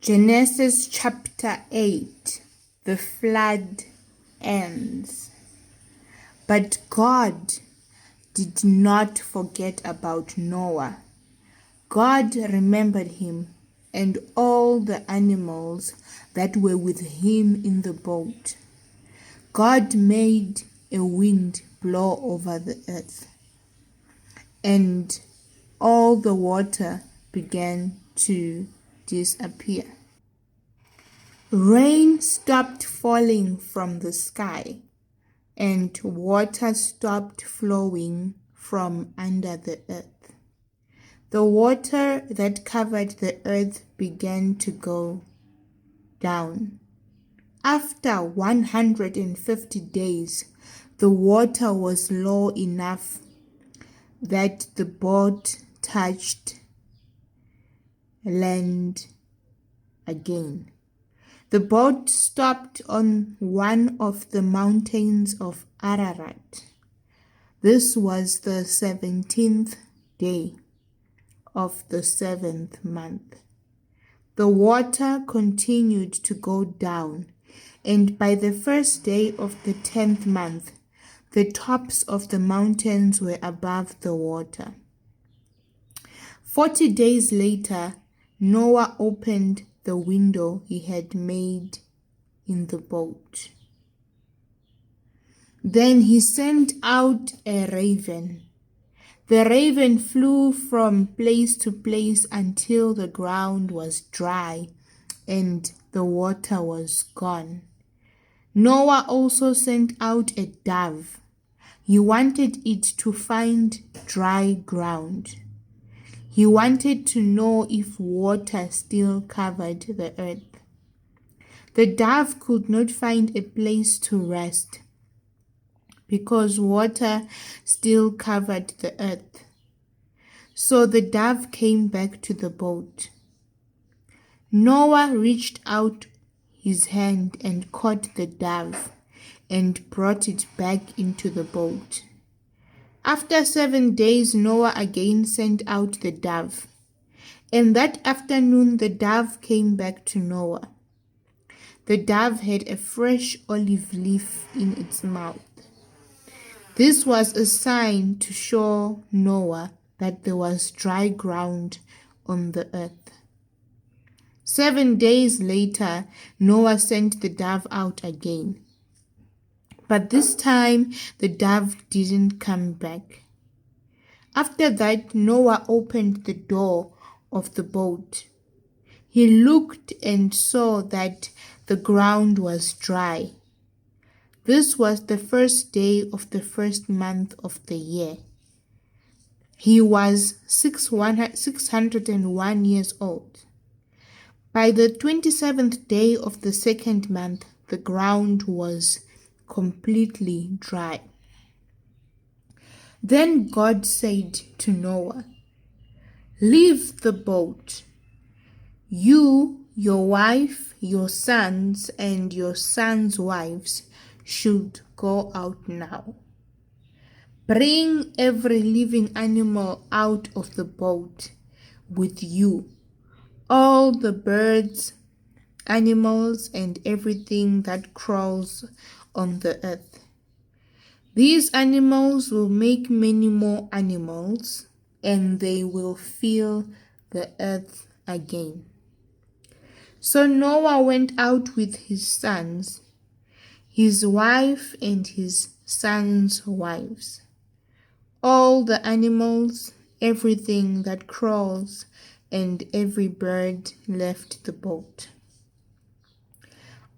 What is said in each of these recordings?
Genesis chapter 8. The flood ends. But God did not forget about Noah. God remembered him and all the animals that were with him in the boat. God made a wind blow over the earth, and all the water began to disappear. Rain stopped falling from the sky, and water stopped flowing from under the earth. The water that covered the earth began to go down. After 150 days, the water was low enough that the boat touched land again. The boat stopped on one of the mountains of Ararat. This was the 17th day of the 7th month. The water continued to go down, and by the first day of the 10th month, the tops of the mountains were above the water. 40 days later, Noah opened the window he had made in the boat. Then he sent out a raven. The raven flew from place to place until the ground was dry and the water was gone. Noah also sent out a dove. He wanted it to find dry ground. He wanted to know if water still covered the earth. The dove could not find a place to rest because water still covered the earth. So the dove came back to the boat. Noah reached out his hand and caught the dove and brought it back into the boat. After 7 days, Noah again sent out the dove, and that afternoon the dove came back to Noah. The dove had a fresh olive leaf in its mouth. This was a sign to show Noah that there was dry ground on the earth. 7 days later, Noah sent the dove out again. But this time, the dove didn't come back. After that, Noah opened the door of the boat. He looked and saw that the ground was dry. This was the first day of the first month of the year. He was 601 years old. By the 27th day of the second month, the ground was completely dry. Then God said to Noah, "Leave the boat. You, your wife, your sons, and your sons' wives should go out now. Bring every living animal out of the boat with you, all the birds, animals, and everything that crawls on the earth. These animals will make many more animals, and they will fill the earth again." So Noah went out with his sons, his wife, and his sons' wives. All the animals, everything that crawls, and every bird left the boat.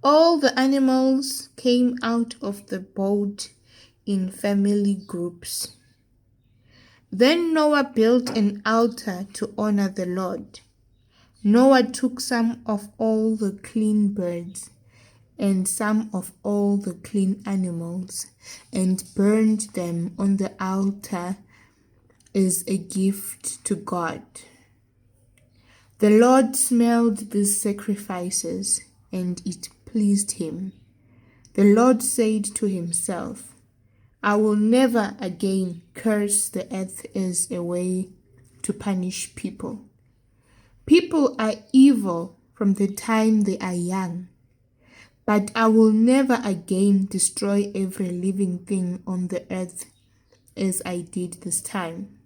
All the animals came out of the boat in family groups. Then Noah built an altar to honor the Lord. Noah took some of all the clean birds and some of all the clean animals and burned them on the altar as a gift to God. The Lord smelled these sacrifices, and it pleased him. The Lord said to himself, "I will never again curse the earth as a way to punish people. People are evil from the time they are young. But I will never again destroy every living thing on the earth as I did this time.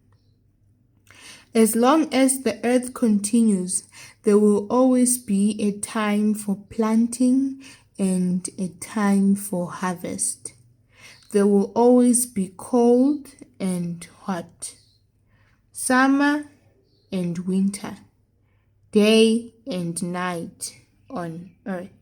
As long as the earth continues, there will always be a time for planting and a time for harvest. There will always be cold and hot, summer and winter, day and night on earth.